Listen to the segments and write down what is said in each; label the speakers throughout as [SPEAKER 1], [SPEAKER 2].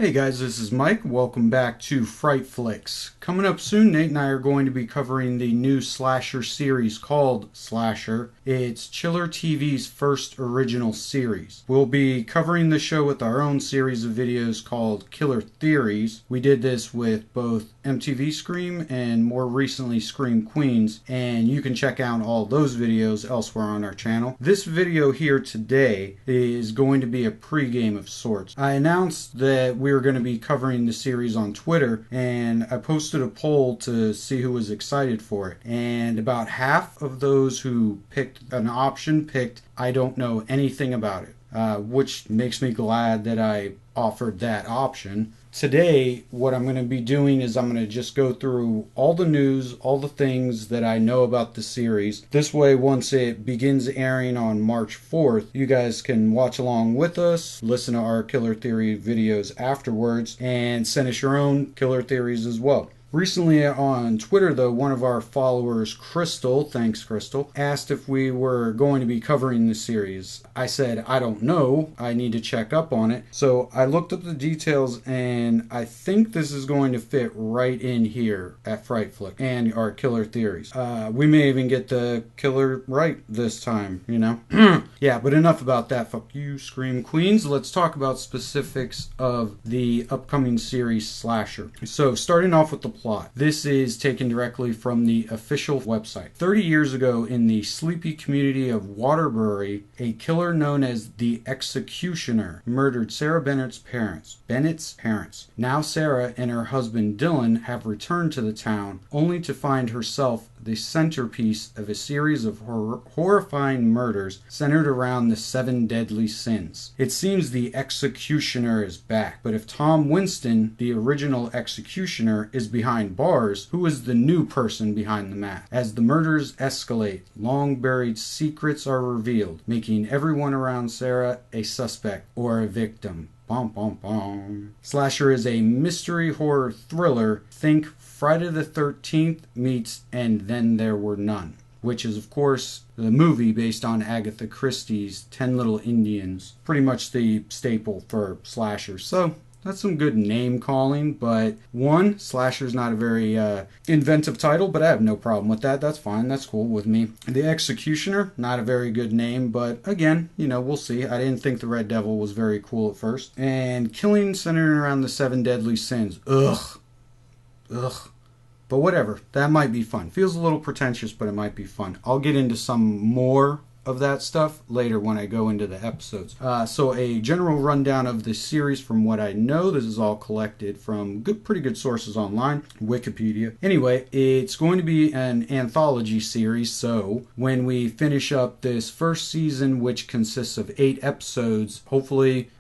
[SPEAKER 1] Hey guys, this is Mike. Welcome back to Fright Flicks. Coming up soon, Nate and I are going to be covering the new slasher series called Slasher. It's Chiller TV's first original series. We'll be covering the show with our own series of videos called Killer Theories. We did this with both MTV Scream and more recently Scream Queens, and you can check out all those videos elsewhere on our channel. This video here today is going to be a pregame of sorts. I announced that we were going to be covering the series on Twitter, and I posted a poll to see who was excited for it, and about half of those who picked an option picked I don't know anything about it, which makes me glad that I offered that option. Today, what I'm going to be doing is I'm going to just go through all the news, all the things that I know about the series. This way, once it begins airing on March 4th, you guys can watch along with us, listen to our Killer Theory videos afterwards, and send us your own Killer Theories as well. Recently on Twitter, though, one of our followers, Crystal, thanks Crystal, asked if we were going to be covering the series. I said, I don't know, I need to check up on it. So I looked up the details, and I think this is going to fit right in here at Fright Flick and our Killer Theories. We may even get the killer right this time, you know? Yeah, but enough about that. Fuck you, Scream Queens. Let's talk about specifics of the upcoming series Slasher. So starting off with the plot. This is taken directly from the official website. 30 years ago, in the sleepy community of Waterbury, a killer known as the Executioner murdered Sarah Bennett's parents. Now Sarah and her husband Dylan have returned to the town, only to find herself the centerpiece of a series of horrifying murders centered around the 7 deadly sins. It seems the Executioner is back, but if Tom Winston, the original Executioner, is behind bars, who is the new person behind the mask? As the murders escalate, long-buried secrets are revealed, making everyone around Sarah a suspect or a victim. Bum, bum, bum. Slasher is a mystery horror thriller. Think Friday the 13th meets And Then There Were None, which is, of course, the movie based on Agatha Christie's 10 Little Indians. Pretty much the staple for slashers. So that's some good name calling, but one, Slasher's not a very inventive title, but I have no problem with that. That's fine. That's cool with me. The Executioner, not a very good name, but again, you know, we'll see. I didn't think the Red Devil was very cool at first. And killing centered around the 7 deadly sins. Ugh. But whatever. That might be fun. Feels a little pretentious, but it might be fun. I'll get into some more of that stuff later when I go into the episodes. So a general rundown of the series from what I know. This is all collected from pretty good sources online. Wikipedia. Anyway, it's going to be an anthology series, so when we finish up this first season, which consists of 8 episodes, hopefully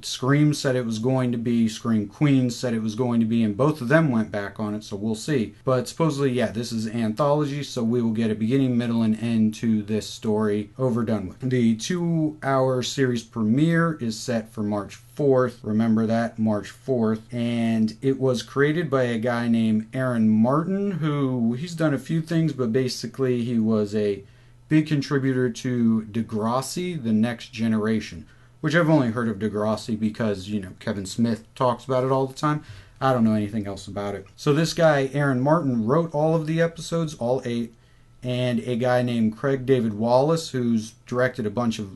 [SPEAKER 1] Scream said it was going to be, Scream Queens said it was going to be, and both of them went back on it, so we'll see. But supposedly, yeah, this is anthology, so we will get a beginning, middle, and end to this story overdone with. The 2-hour series premiere is set for March 4th. Remember that, March 4th. And it was created by a guy named Aaron Martin, who, he's done a few things, but basically he was a big contributor to Degrassi, The Next Generation, which I've only heard of Degrassi because, you know, Kevin Smith talks about it all the time. I don't know anything else about it. So this guy, Aaron Martin, wrote all of the episodes, all 8, and a guy named Craig David Wallace, who's directed a bunch of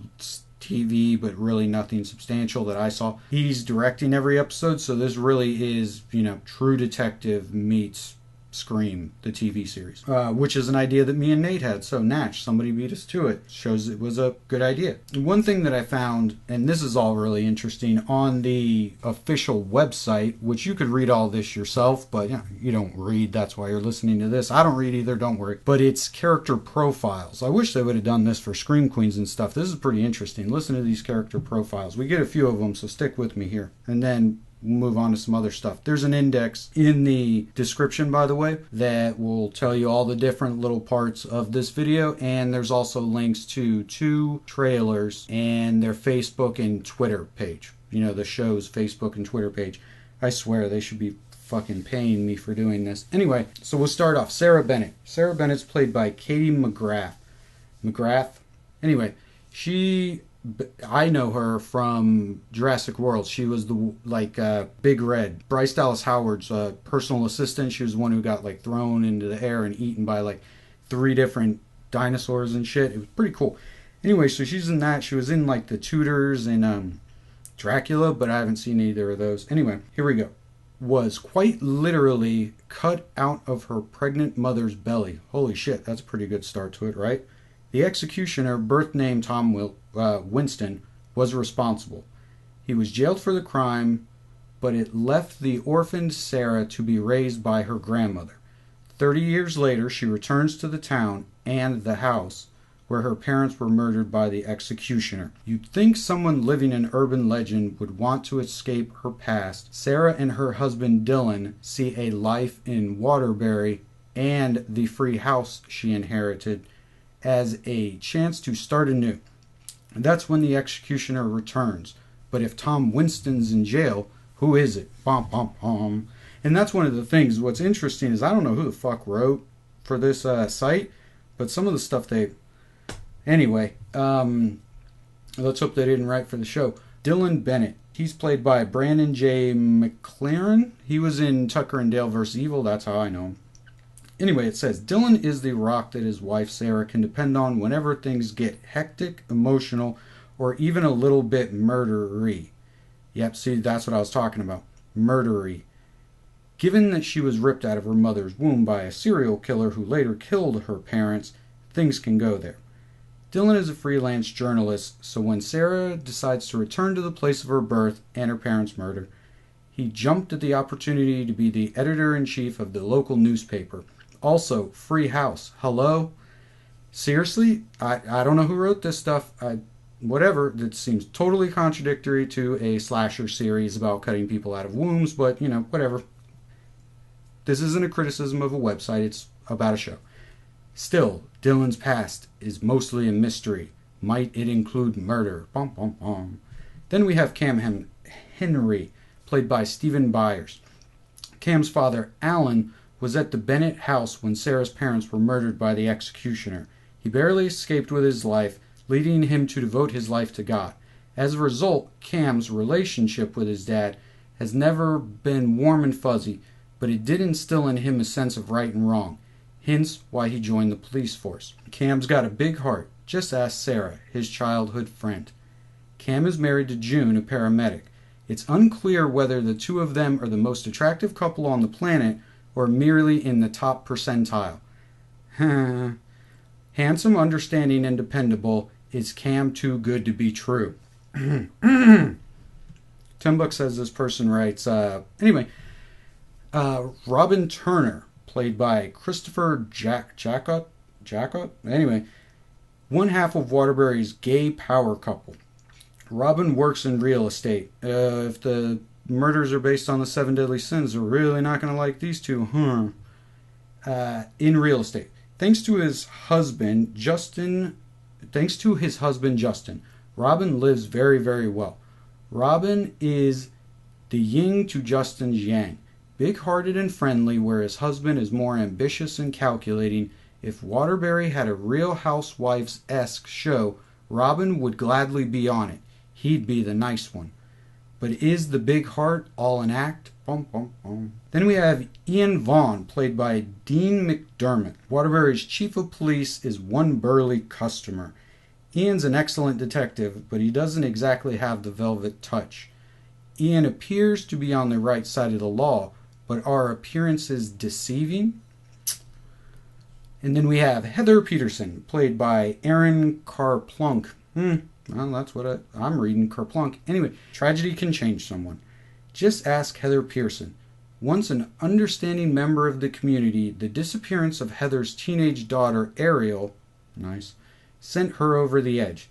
[SPEAKER 1] TV, but really nothing substantial that I saw. He's directing every episode, so this really is, you know, True Detective meets Scream, the TV series, which is an idea that me and Nate had. So Natch, somebody beat us to it. Shows it was a good idea. One thing that I found, and this is all really interesting, on the official website, which you could read all this yourself, but yeah, you don't read, that's why you're listening to this. I don't read either, don't worry. But it's character profiles. I wish they would have done this for Scream Queens and stuff. This is pretty interesting. Listen to these character profiles. We get a few of them, so stick with me here. And then we'll move on to some other stuff. There's an index in the description, by the way, that will tell you all the different little parts of this video, and there's also links to 2 trailers and their Facebook and Twitter page. You know, the show's Facebook and Twitter page. I swear they should be fucking paying me for doing this. Anyway, so we'll start off. Sarah Bennett. Sarah Bennett's played by Katie McGrath. Anyway, she I know her from Jurassic World. She was the Big Red, Bryce Dallas Howard's personal assistant. She was the one who got like thrown into the air and eaten by like 3 different dinosaurs and shit. It was pretty cool. Anyway, so she's in that. She was in like the Tudors and Dracula, but I haven't seen either of those. Anyway, here we go. Was quite literally cut out of her pregnant mother's belly. Holy shit, that's a pretty good start to it, right? The executioner, birth name Tom Winston, was responsible. He was jailed for the crime, but it left the orphaned Sarah to be raised by her grandmother. 30 years later, she returns to the town and the house where her parents were murdered by the executioner. You'd think someone living an urban legend would want to escape her past. Sarah and her husband Dylan see a life in Waterbury and the free house she inherited as a chance to start anew. And that's when the executioner returns. But if Tom Winston's in jail, who is it? Bom, bom, bom. And that's one of the things. What's interesting is I don't know who the fuck wrote for this site, but some of the stuff they... Anyway, let's hope they didn't write for the show. Dylan Bennett. He's played by Brandon Jay McLaren. He was in Tucker and Dale vs. Evil. That's how I know him. Anyway, it says, Dylan is the rock that his wife Sarah can depend on whenever things get hectic, emotional, or even a little bit murdery. Yep, see, that's what I was talking about. Murdery. Given that she was ripped out of her mother's womb by a serial killer who later killed her parents, things can go there. Dylan is a freelance journalist, so when Sarah decides to return to the place of her birth and her parents' murder, he jumped at the opportunity to be the editor-in-chief of the local newspaper. Also, free house. Hello? Seriously? I don't know who wrote this stuff. Whatever. That seems totally contradictory to a slasher series about cutting people out of wombs, but, whatever. This isn't a criticism of a website. It's about a show. Still, Dylan's past is mostly a mystery. Might it include murder? Bum, bum, bum. Then we have Cam Henry, played by Stephen Byers. Cam's father, Alan, was at the Bennett house when Sarah's parents were murdered by the executioner. He barely escaped with his life, leading him to devote his life to God. As a result, Cam's relationship with his dad has never been warm and fuzzy, but it did instill in him a sense of right and wrong. Hence why he joined the police force. Cam's got a big heart. Just ask Sarah, his childhood friend. Cam is married to June, a paramedic. It's unclear whether the two of them are the most attractive couple on the planet or merely in the top percentile. Handsome, understanding, and dependable. Is Cam too good to be true? 10 Bucks says this person writes, Robin Turner, played by Christopher Jacot. Anyway, one half of Waterbury's gay power couple. Robin works in real estate. If the murders are based on the 7 deadly sins, they're really not going to like these two, in real estate. Thanks to his husband, Justin, Robin lives very, very well. Robin is the yin to Justin's yang. Big-hearted and friendly, where his husband is more ambitious and calculating. If Waterbury had a Real Housewives-esque show, Robin would gladly be on it. He'd be the nice one. But is the big heart all an act? Bum, bum, bum. Then we have Ian Vaughn, played by Dean McDermott. Waterbury's chief of police is one burly customer. Ian's an excellent detective, but he doesn't exactly have the velvet touch. Ian appears to be on the right side of the law, but are appearances deceiving? And then we have Heather Peterson, played by Erin Carplunk. Well, that's what I'm reading, Carplunk. Anyway, tragedy can change someone. Just ask Heather Pearson. Once an understanding member of the community, the disappearance of Heather's teenage daughter, Ariel, sent her over the edge.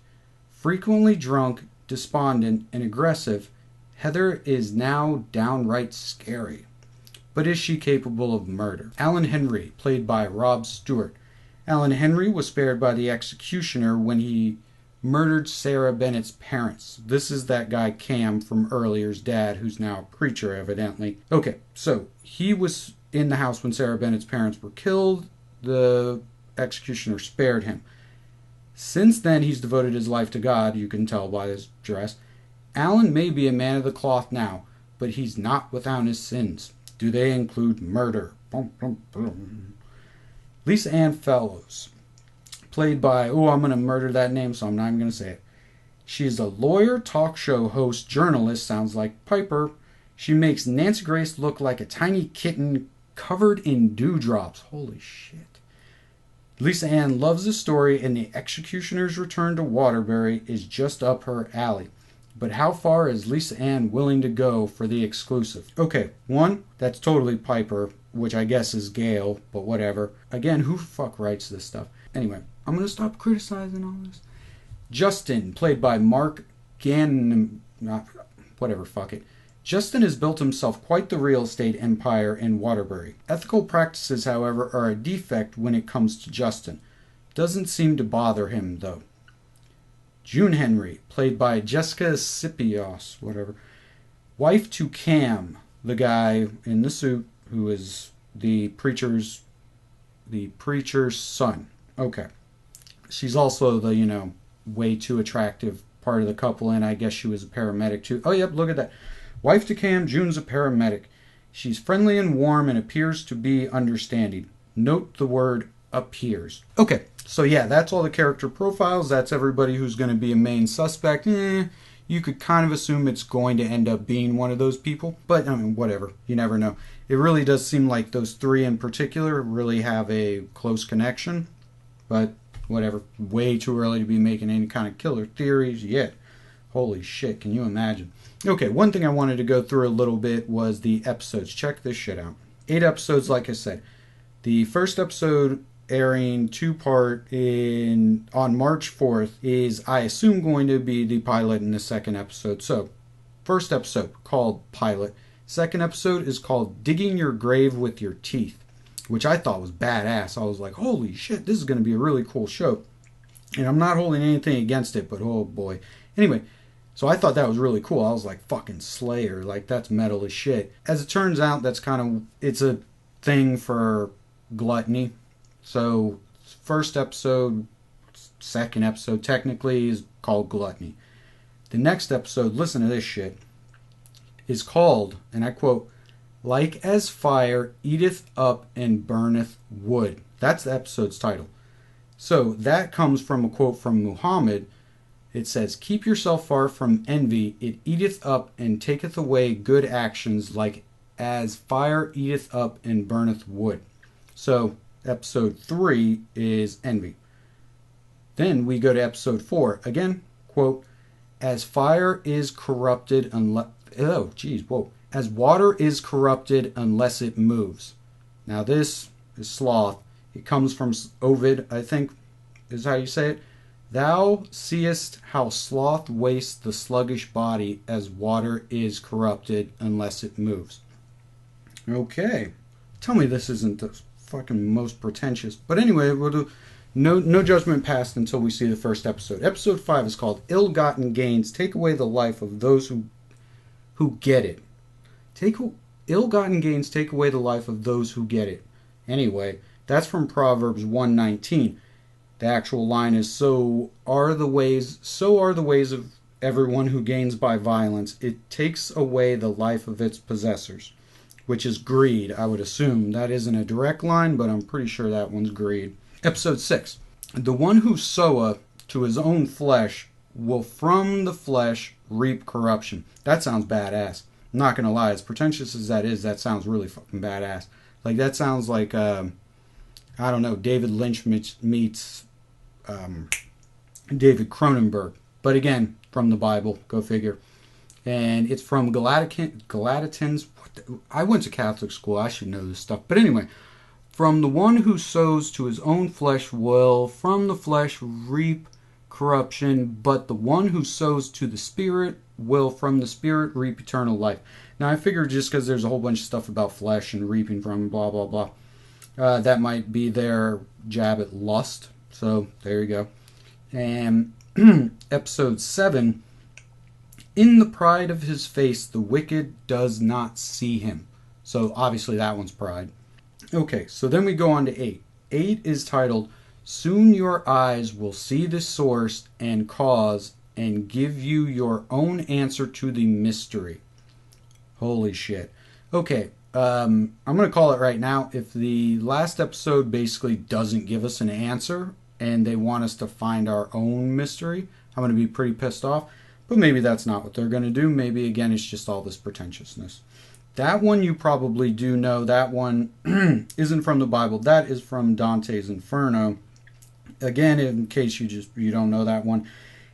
[SPEAKER 1] Frequently drunk, despondent, and aggressive, Heather is now downright scary. But is she capable of murder? Alan Henry, played by Rob Stewart. Alan Henry was spared by the executioner when he murdered Sarah Bennett's parents. This is that guy Cam from earlier's dad, who's now a preacher, evidently. Okay, so he was in the house when Sarah Bennett's parents were killed. The executioner spared him. Since then, he's devoted his life to God, you can tell by his dress. Alan may be a man of the cloth now, but he's not without his sins. Do they include murder? Bum, bum, bum. Lisa Ann Fellows, played by, I'm going to murder that name, so I'm not even going to say it. She's a lawyer, talk show host, journalist, sounds like Piper. She makes Nancy Grace look like a tiny kitten covered in dewdrops. Holy shit. Lisa Ann loves the story, and the executioner's return to Waterbury is just up her alley. But how far is Lisa Ann willing to go for the exclusive? Okay, one, that's totally Piper, which I guess is Gail, but whatever. Again, who the fuck writes this stuff? Anyway, I'm going to stop criticizing all this. Justin, played by Mark Gannon, whatever, fuck it. Justin has built himself quite the real estate empire in Waterbury. Ethical practices, however, are a defect when it comes to Justin. Doesn't seem to bother him, though. June Henry, played by Jessica Sipos, whatever. Wife to Cam, the guy in the suit who is the preacher's son. Okay. She's also the, way too attractive part of the couple, and I guess she was a paramedic too. Oh, yep, look at that. Wife to Cam, June's a paramedic. She's friendly and warm and appears to be understanding. Note the word appears. Okay, so yeah, that's all the character profiles. That's everybody who's going to be a main suspect. You could kind of assume it's going to end up being one of those people. But, whatever. You never know. It really does seem like those three in particular really have a close connection. But, whatever. Way too early to be making any kind of killer theories yet. Holy shit, can you imagine? Okay, one thing I wanted to go through a little bit was the episodes. Check this shit out. 8 episodes, like I said. The first episode airing 2-part on March 4th is, I assume, going to be the pilot in the second episode. So, first episode called Pilot. Second episode is called Digging Your Grave with Your Teeth, which I thought was badass. I was like, holy shit, this is going to be a really cool show. And I'm not holding anything against it, but oh boy. Anyway, so I thought that was really cool. I was like, fucking Slayer. Like, that's metal as shit. As it turns out, it's a thing for gluttony. So, first episode, second episode, technically, is called Gluttony. The next episode, listen to this shit, is called, and I quote, Like as fire eateth up and burneth wood. That's the episode's title. So, that comes from a quote from Muhammad. It says, Keep yourself far from envy, it eateth up and taketh away good actions, like as fire eateth up and burneth wood. So, episode 3 is envy. Then we go to episode 4. Again, quote, As fire is corrupted unless... As water is corrupted unless it moves. Now this is sloth. It comes from Ovid, I think is how you say it. Thou seest how sloth wastes the sluggish body as water is corrupted unless it moves. Okay. Tell me this isn't the fucking most pretentious. But anyway, we'll do no judgment passed until we see the first episode. Episode 5 is called Ill-Gotten Gains Take Away the Life of Those who Get It. Ill-gotten gains take away the life of those who get it. Anyway, that's from Proverbs 1:19. The actual line is, so are the ways of everyone who gains by violence. It takes away the life of its possessors, which is greed, I would assume. That isn't a direct line, but I'm pretty sure that one's greed. Episode 6. The one who soweth to his own flesh will from the flesh reap corruption. That sounds badass. I'm not going to lie. As pretentious as that is, that sounds really fucking badass. Like, that sounds like, I don't know, David Lynch meets David Cronenberg. But again, from the Bible, go figure. And it's from Galatians. I went to Catholic school. I should know this stuff. But anyway, from the one who sows to his own flesh will from the flesh reap corruption, but the one who sows to the Spirit will from the Spirit reap eternal life. Now, I figured just because there's a whole bunch of stuff about flesh and reaping from blah, blah, blah, that might be their jab at lust. So, there you go. And episode 7, in the pride of his face, the wicked does not see him. So, obviously, that one's pride. Okay, so then we go on to 8. 8 is titled, Soon your eyes will see the source and cause and give you your own answer to the mystery. Holy shit. Okay, I'm going to call it right now. If the last episode basically doesn't give us an answer and they want us to find our own mystery, I'm going to be pretty pissed off. But maybe that's not what they're going to do. Maybe, again, it's just all this pretentiousness. That one you probably do know. That one isn't from the Bible. That is from Dante's Inferno. Again, in case you don't know that one,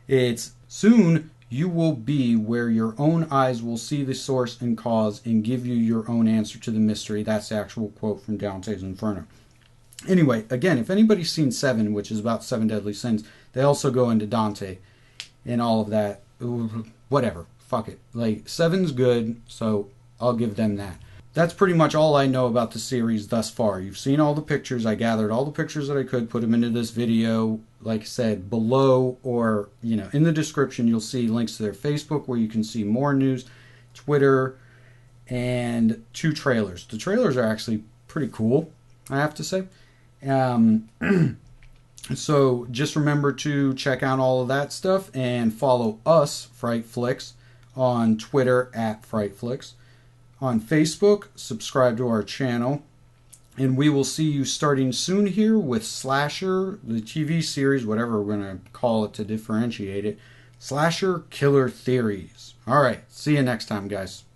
[SPEAKER 1] it's soon you will be where your own eyes will see the source and cause and give you your own answer to the mystery. That's the actual quote from Dante's Inferno. Anyway, again, if anybody's seen Seven, which is about 7 deadly sins, they also go into Dante and all of that. Whatever. Fuck it. Like, Seven's good, so I'll give them that. That's pretty much all I know about the series thus far. You've seen all the pictures. I gathered all the pictures that I could, put them into this video. Like I said, below or, in the description, you'll see links to their Facebook where you can see more news, Twitter, and 2 trailers. The trailers are actually pretty cool, I have to say. So just remember to check out all of that stuff and follow us, Fright Flicks, on Twitter at Fright Flicks. On Facebook, subscribe to our channel, and we will see you starting soon here with Slasher, the TV series, whatever we're going to call it to differentiate it, Slasher Killer Theories. All right, see you next time, guys.